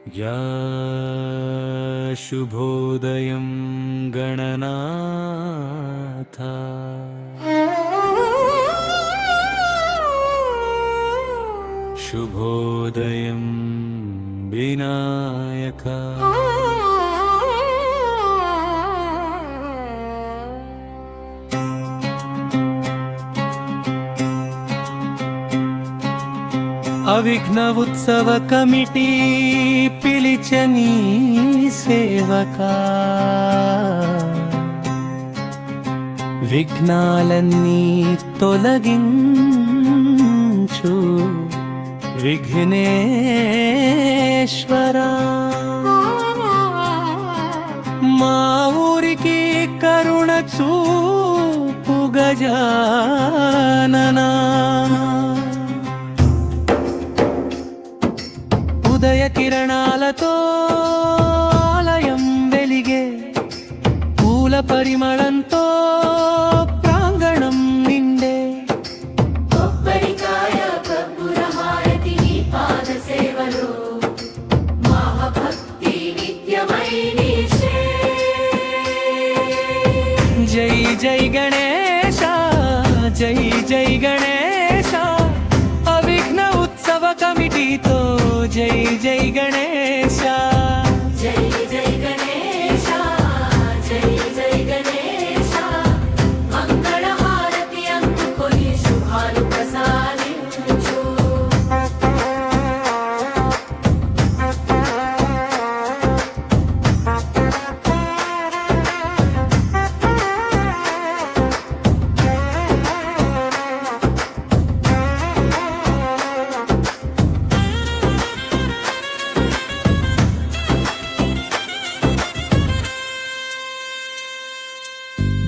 या शुभोदयं गणनाथा शुभोदयं विनायका అవిఘ్న ఉత్సవ కమిటీ పిలిచని సేవకా విఘ్నాలన్నీ తొలగించు విఘ్నేశ్వరా మా ఊరికి కరుణ చూపు గజాననా ఉదయ కిరణాలతో ఆలయం వెలిగే పూల పరిమళంతో ప్రాంగణం నిండే కొబ్బరికాయ కర్పూర హారతి నీ పాద సేవలో మహాభక్తి నిత్యమై నిలిచే. జై జై గణేశ జై జై గణేశ అవిఘ్న ఉత్సవ కమిటీతో జై జై గణేశ జై జై గణేశ జై జై గణేశ మంగళ హారతి అందుకొని శుభాలు ప్రసాదించు.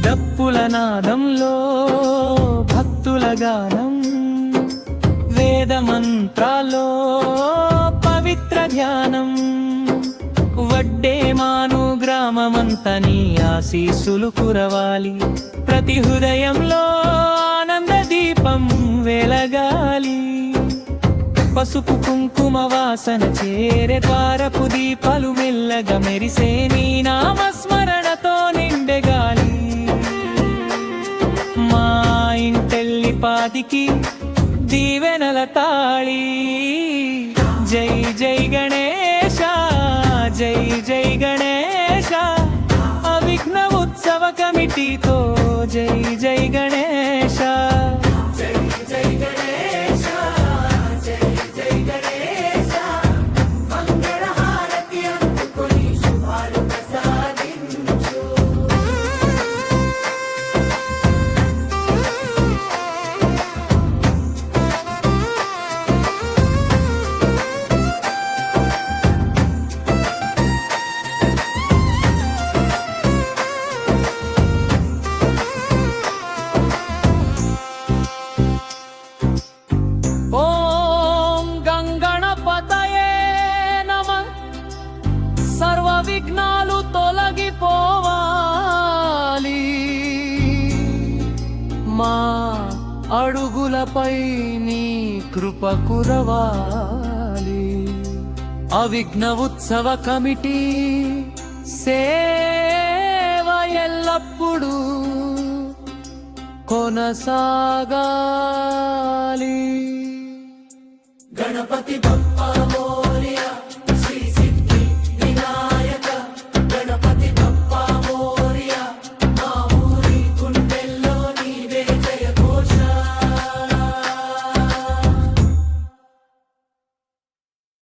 డప్పుల నాదంలో భక్తుల గానం వేద మంత్రాల్లో పవిత్ర ధ్యానం వడ్డేమాను గ్రామమంతని ఆశీస్సులు కురవాలి ప్రతి హృదయంలో ఆనంద దీపం వెలగాలి పసుపు కుంకుమ వాసన చేరే ద్వారపు దీపాలు మెల్లగా మెరిసే నీ నామస్మరణతో నిండెగాలి మా ఇంటెల్లిపాదికి దీవెనల తాళి జై జై గణేశ జై జై గణేశ అవిఘ్న ఉత్సవ కమిటీతో జై జై గణేశ జై జై గణేశ జై జై గణేశ మంగళ హారతి అందుకొని శుభాలు ప్రసాదించు. ఓం గంగణపతయే నమః సర్వ విఘ్నాలు తొలగిపోవాలి మా అడుగులపై నీ కృప కురవాలి అవిఘ్న ఉత్సవ కమిటీ సేవ ఎల్లప్పుడూ కొనసాగాలి. గణపతి బప్పా